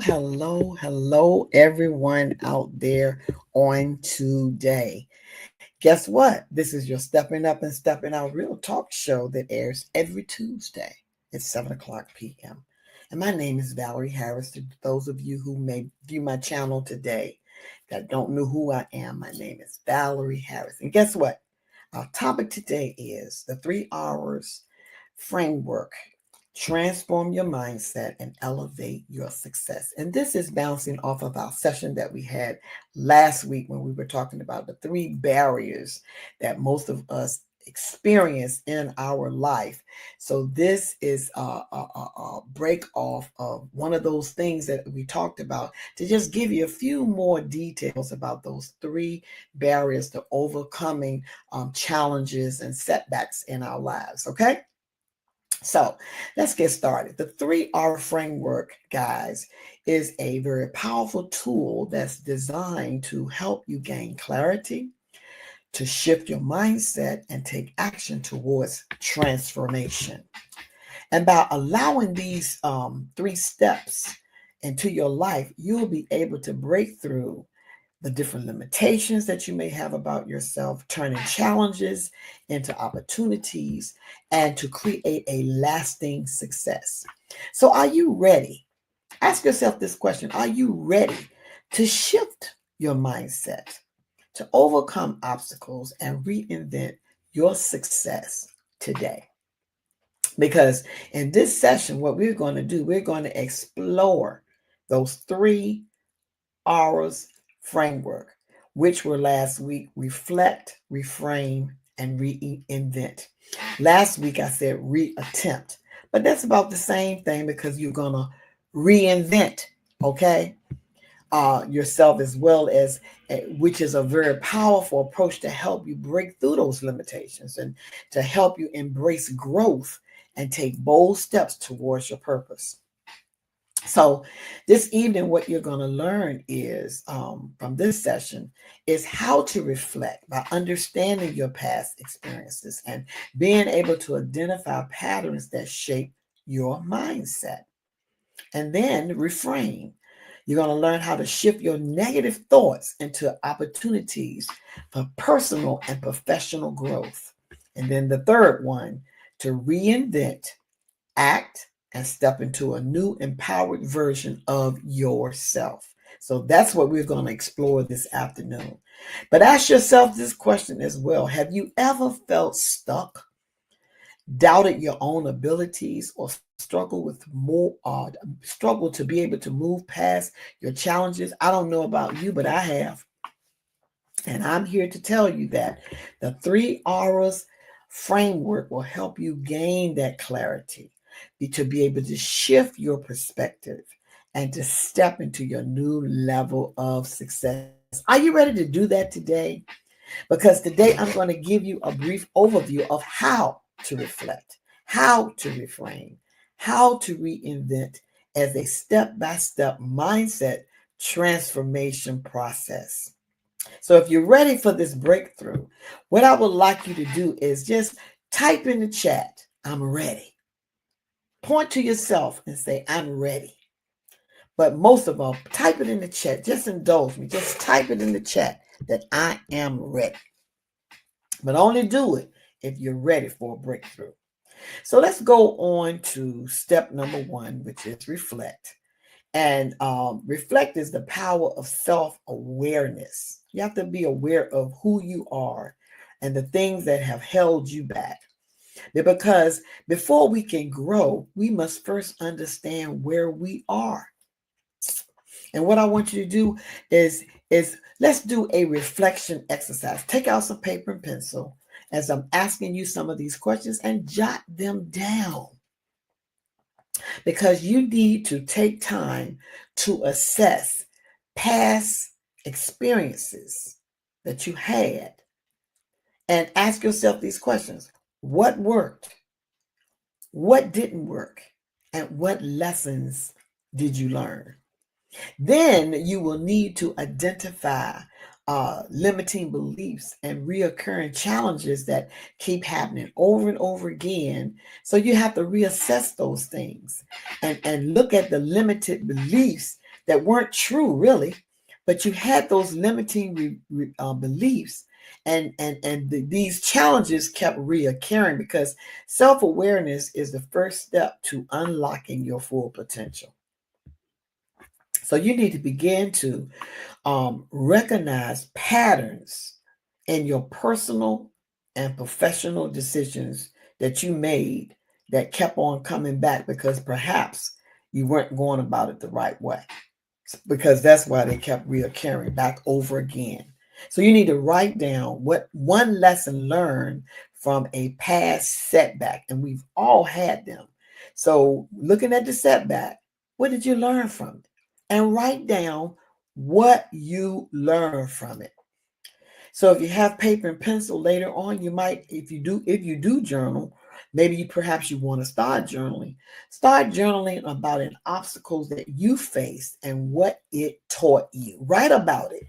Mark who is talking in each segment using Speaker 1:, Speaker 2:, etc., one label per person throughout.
Speaker 1: hello, everyone out there on today. Guess what? This is your Stepping Up and Stepping Out Real Talk show that airs every Tuesday at 7 o'clock p.m. And my name is Valerie Harris. To those of you who may view my channel today that don't know who I am, my name is Valerie Harris. And guess what? Our topic today is the 3 hours framework. Transform your mindset and elevate your success. And this is bouncing off of our session that we had last week when we were talking about the 3 barriers that most of us experience in our life. So this is a break off of one of those things that we talked about to just give you a few more details about those 3 barriers to overcoming challenges and setbacks in our lives. Okay. So let's get started. The 3R framework, guys, is a very powerful tool that's designed to help you gain clarity, to shift your mindset, and take action towards transformation. And by allowing these 3 steps into your life, you'll be able to break through the different limitations that you may have about yourself, turning challenges into opportunities, and to create a lasting success. So, are you ready? Ask yourself this question. Are you ready to shift your mindset, to overcome obstacles, and reinvent your success today? Because in this session, what we're going to do, we're going to explore those 3 hours framework, which were last week: reflect, reframe, and reinvent. Last week I said reattempt, but that's about the same thing because you're going to reinvent, okay, yourself as well as, which is a very powerful approach to help you break through those limitations and to help you embrace growth and take bold steps towards your purpose. So this evening, what you're going to learn is from this session is how to reflect by understanding your past experiences and being able to identify patterns that shape your mindset. And then reframe. You're going to learn how to shift your negative thoughts into opportunities for personal and professional growth. And then the third one, to reinvent, act, and step into a new empowered version of yourself. So that's what we're going to explore this afternoon. But ask yourself this question as well. Have you ever felt stuck, doubted your own abilities, or struggle to be able to move past your challenges? I don't know about you, but I have. And I'm here to tell you that the 3 hours framework will help you gain that clarity, to be able to shift your perspective and to step into your new level of success. Are you ready to do that today? Because today I'm going to give you a brief overview of how to reflect, how to reframe, how to reinvent as a step-by-step mindset transformation process. So if you're ready for this breakthrough, what I would like you to do is just type in the chat, I'm ready. Point to yourself and say, I'm ready. But most of all, type it in the chat. Just indulge me. Just type it in the chat that I am ready. But only do it if you're ready for a breakthrough. So let's go on to step number 1, which is reflect. And reflect is the power of self-awareness. You have to be aware of who you are and the things that have held you back. Because before we can grow, we must first understand where we are. And what I want you to do is let's do a reflection exercise. Take out some paper and pencil as I'm asking you some of these questions and jot them down. Because you need to take time to assess past experiences that you had and ask yourself these questions. What worked? What didn't work? And what lessons did you learn? Then you will need to identify limiting beliefs and reoccurring challenges that keep happening over and over again. So you have to reassess those things and look at the limited beliefs that weren't true, really, but you had those limiting beliefs, and these challenges kept reoccurring because self-awareness is the first step to unlocking your full potential. So you need to begin to recognize patterns in your personal and professional decisions that you made that kept on coming back because perhaps you weren't going about it the right way, because that's why they kept reoccurring back over again. So you need to write down what one lesson learned from a past setback, and we've all had them. So looking at the setback, what did you learn from it? And write down what you learned from it. So if you have paper and pencil later on, you might, if you do journal, maybe perhaps you want to start journaling. Start journaling about an obstacles that you faced and what it taught you. Write about it.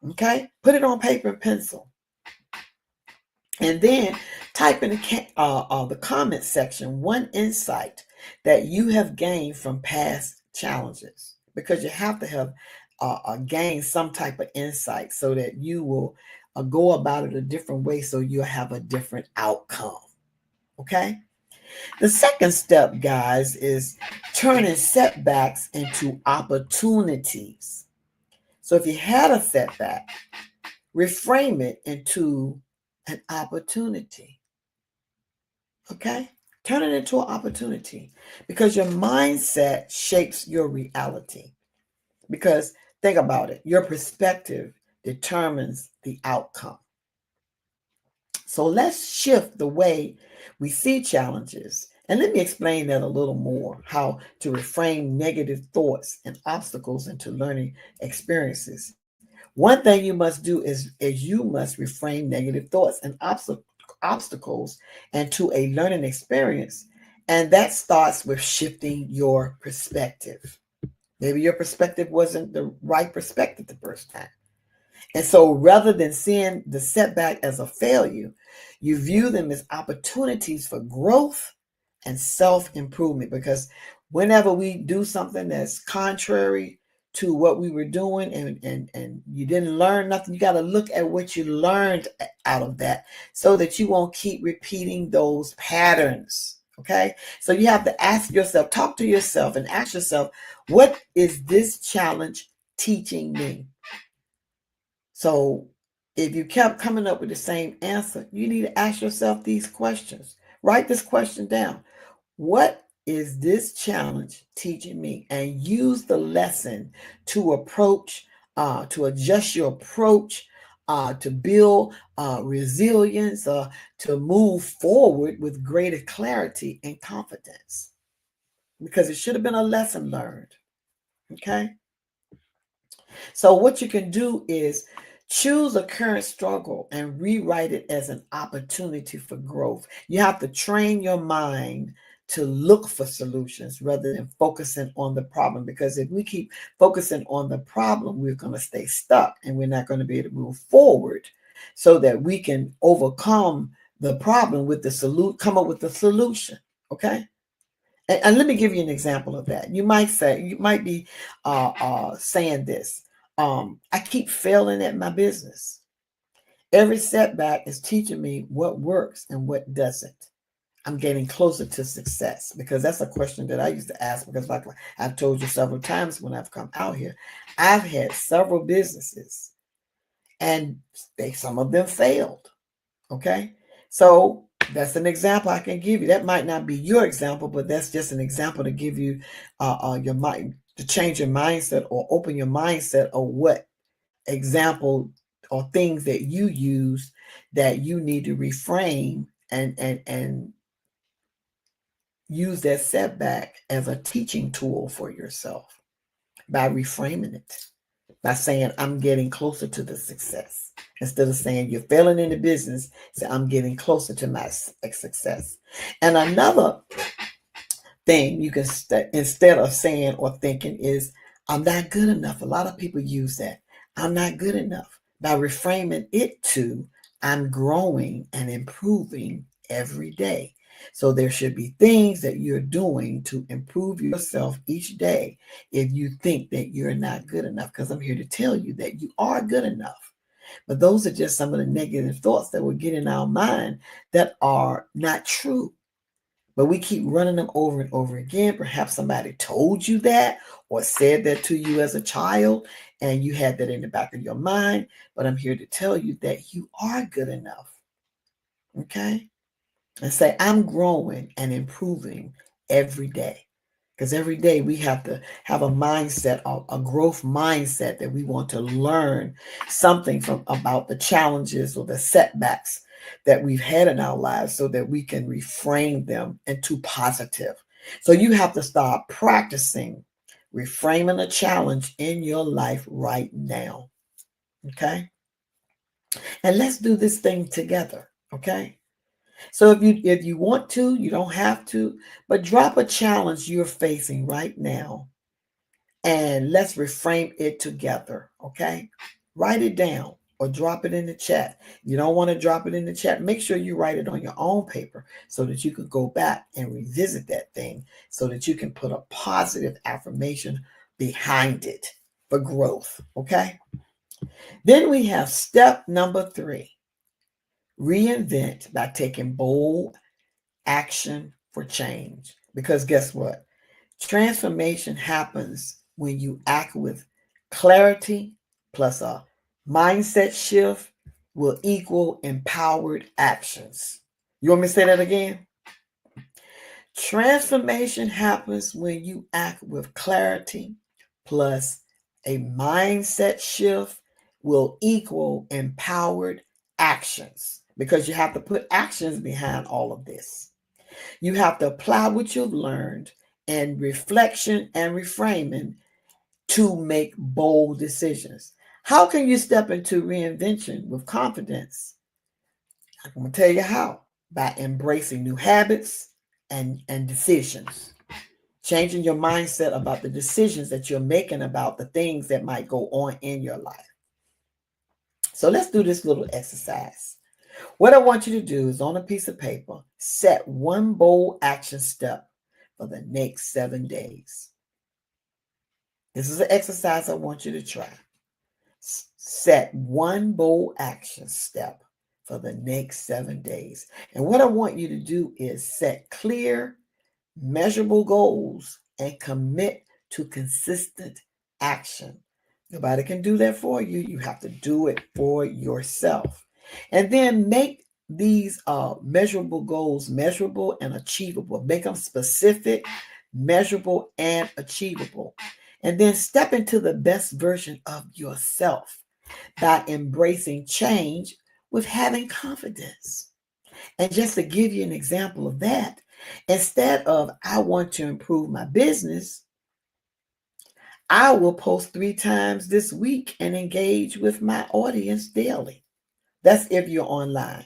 Speaker 1: Okay? Put it on paper and pencil. And then type in the comment section one insight that you have gained from past challenges, because you have to have gain some type of insight so that you will go about it a different way, so you'll have a different outcome. Okay? The second step, guys, is turning setbacks into opportunities. So if you had a setback, reframe it into an opportunity. Okay? Turn it into an opportunity, because your mindset shapes your reality. Because think about it, your perspective determines the outcome. So let's shift the way we see challenges. And let me explain that a little more, how to reframe negative thoughts and obstacles into learning experiences. One thing you must do is you must reframe negative thoughts and obstacles into a learning experience. And that starts with shifting your perspective. Maybe your perspective wasn't the right perspective the first time. And so rather than seeing the setback as a failure, you view them as opportunities for growth and self-improvement. Because whenever we do something that's contrary to what we were doing, and you didn't learn nothing, you got to look at what you learned out of that so that you won't keep repeating those patterns. Okay? So you have to ask yourself, talk to yourself and ask yourself, what is this challenge teaching me? So if you kept coming up with the same answer, you need to ask yourself these questions. Write this question down. What is this challenge teaching me? And use the lesson to to adjust your approach, to build resilience, to move forward with greater clarity and confidence. Because it should have been a lesson learned. Okay? So what you can do is choose a current struggle and rewrite it as an opportunity for growth. You have to train your mind to look for solutions rather than focusing on the problem, because if we keep focusing on the problem, we're going to stay stuck and we're not going to be able to move forward so that we can overcome the problem with come up with the solution. Okay? And let me give you an example of that. You might be saying this. I keep failing at my business. Every setback is teaching me what works and what doesn't. I'm getting closer to success, because that's a question that I used to ask, because like I've told you several times when I've come out here, I've had several businesses and some of them failed. Okay. So that's an example I can give you. That might not be your example, but that's just an example to give you your mind, to change your mindset or open your mindset of what example or things that you use that you need to reframe and use that setback as a teaching tool for yourself by reframing it, by saying, I'm getting closer to the success. Instead of saying you're failing in the business, say, I'm getting closer to my success. And another thing you can, instead of saying or thinking, is, I'm not good enough. A lot of people use that. I'm not good enough. By reframing it to, I'm growing and improving every day. So there should be things that you're doing to improve yourself each day if you think that you're not good enough, because I'm here to tell you that you are good enough. But those are just some of the negative thoughts that will get in our mind that are not true. But we keep running them over and over again. Perhaps somebody told you that or said that to you as a child, and you had that in the back of your mind. But I'm here to tell you that you are good enough. Okay? And say, I'm growing and improving every day. Because every day we have to have a mindset, a growth mindset, that we want to learn something from about the challenges or the setbacks that we've had in our lives so that we can reframe them into positive. So you have to start practicing reframing a challenge in your life right now. Okay? And let's do this thing together. Okay? So if you want to, you don't have to, but drop a challenge you're facing right now and let's reframe it together, okay? Write it down or drop it in the chat. You don't want to drop it in the chat, make sure you write it on your own paper so that you can go back and revisit that thing so that you can put a positive affirmation behind it for growth, okay? Then we have step number 3. Reinvent by taking bold action for change. Because guess what? Transformation happens when you act with clarity plus a mindset shift will equal empowered actions. You want me to say that again? Transformation happens when you act with clarity plus a mindset shift will equal empowered actions, because you have to put actions behind all of this. You have to apply what you've learned and reflection and reframing to make bold decisions. How can you step into reinvention with confidence? I'm going to tell you how. By embracing new habits and decisions. Changing your mindset about the decisions that you're making about the things that might go on in your life. So let's do this little exercise. What I want you to do is, on a piece of paper, set one bold action step for the next 7 days. This is an exercise I want you to try. Set one bold action step for the next 7 days. And what I want you to do is set clear, measurable goals and commit to consistent action. Nobody can do that for you. You have to do it for yourself. And then make these measurable goals measurable and achievable. Make them specific, measurable, and achievable. And then step into the best version of yourself by embracing change with having confidence. And just to give you an example of that, instead of I want to improve my business, I will post 3 times this week and engage with my audience daily. That's if you're online.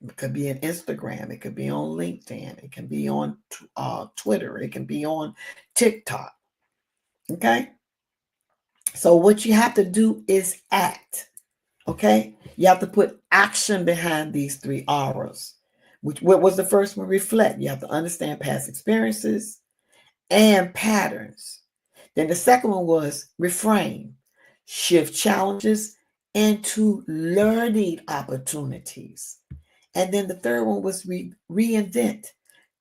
Speaker 1: It could be on Instagram. It could be on LinkedIn. It can be on Twitter. It can be on TikTok. Okay? So what you have to do is act. Okay? You have to put action behind these 3 R's. What was the first one? Reflect. You have to understand past experiences and patterns. Then the second one was reframe. Shift challenges into learning opportunities. And then the third one was reinvent.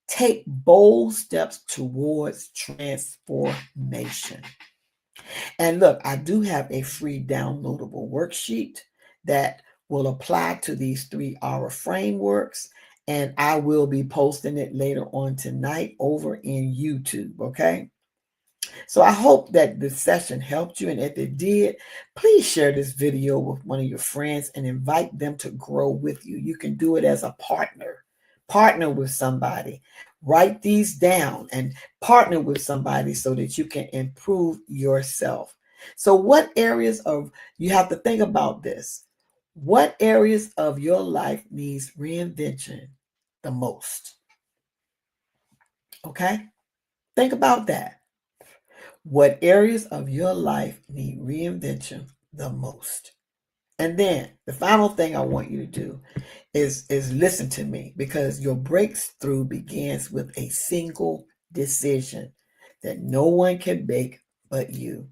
Speaker 1: Take bold steps towards transformation. And look, I do have a free downloadable worksheet that will apply to these 3 hour frameworks. And I will be posting it later on tonight over in YouTube. Okay. So I hope that this session helped you. And if it did, please share this video with one of your friends and invite them to grow with you. You can do it as a partner. Partner with somebody. Write these down and partner with somebody so that you can improve yourself. So you have to think about this. What areas of your life needs reinvention the most? Okay? Think about that. What areas of your life need reinvention the most? And then the final thing I want you to do is listen to me, because your breakthrough begins with a single decision that no one can make but you.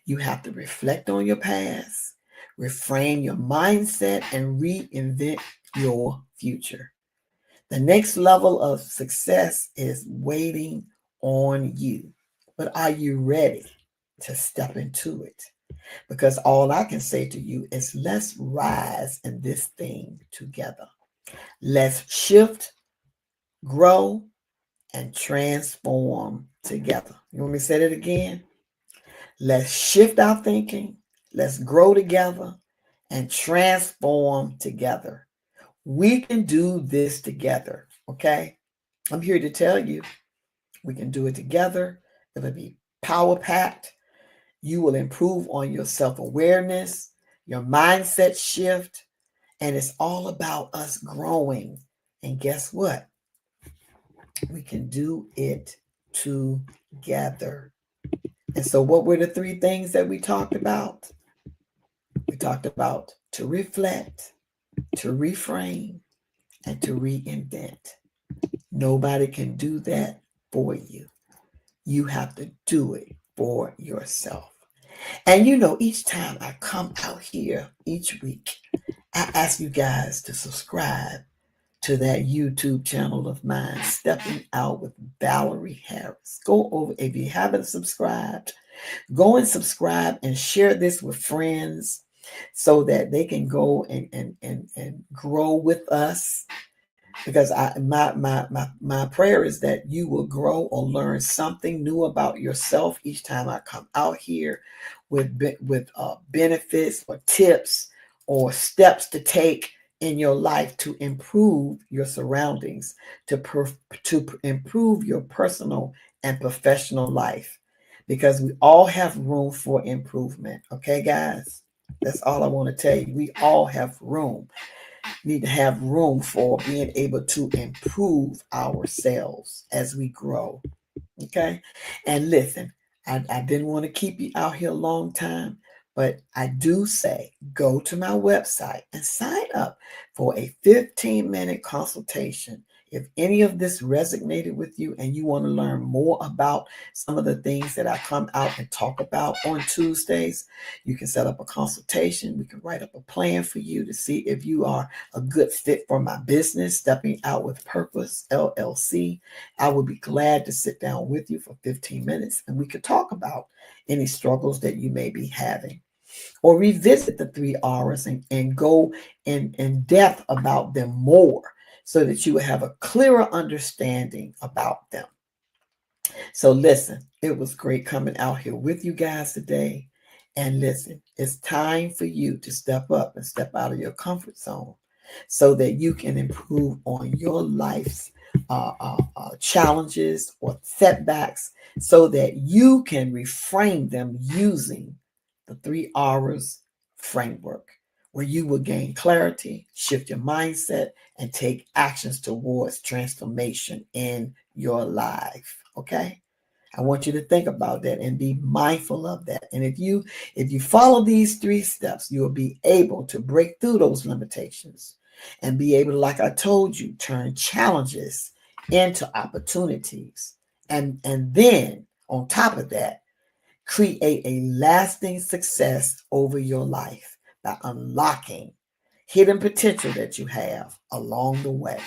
Speaker 1: You have to reflect on your past, reframe your mindset, and reinvent your future. The next level of success is waiting on you. But are you ready to step into it? Because all I can say to you is, let's rise in this thing together. Let's shift, grow, and transform together. You want me to say that again? Let's shift our thinking, let's grow together, and transform together. We can do this together, okay? I'm here to tell you we can do it together. It'll be power packed. You will improve on your self awareness, your mindset shift, and it's all about us growing. And guess what? We can do it together. And so, what were the three things that we talked about? We talked about to reflect, to reframe, and to reinvent. Nobody can do that for you. You have to do it for yourself. And each time I come out here each week, I ask you guys to subscribe to that YouTube channel of mine, Stepping Out with Valerie Harris. Go over, if you haven't subscribed, go and subscribe and share this with friends so that they can go and grow with us. Because my prayer is that you will grow or learn something new about yourself each time I come out here with benefits or tips or steps to take in your life to improve your surroundings, to improve your personal and professional life, because we all have room for improvement. Okay, guys, that's all I want to tell you. We all have room. Need to have room for being able to improve ourselves as we grow. Okay. And listen, I didn't want to keep you out here a long time, but I do say go to my website and sign up for a 15-minute consultation. If any of this resonated with you and you want to learn more about some of the things that I come out and talk about on Tuesdays, you can set up a consultation. We can write up a plan for you to see if you are a good fit for my business, Stepping Out with Purpose, LLC. I would be glad to sit down with you for 15 minutes and we could talk about any struggles that you may be having, or revisit the 3 R's and go in depth about them more so that you will have a clearer understanding about them. So listen, it was great coming out here with you guys today. And listen, it's time for you to step up and step out of your comfort zone so that you can improve on your life's challenges or setbacks, so that you can reframe them using the 3 R's framework, where you will gain clarity, shift your mindset, and take actions towards transformation in your life. Okay? I want you to think about that and be mindful of that. And if you follow these 3 steps, you will be able to break through those limitations and be able to, like I told you, turn challenges into opportunities. And then on top of that, create a lasting success over your life by unlocking hidden potential that you have along the way.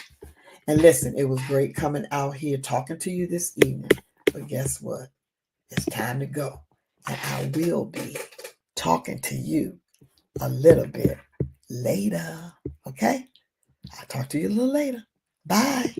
Speaker 1: And listen, it was great coming out here talking to you this evening. But guess what? It's time to go. And I will be talking to you a little bit later. Okay? I'll talk to you a little later. Bye.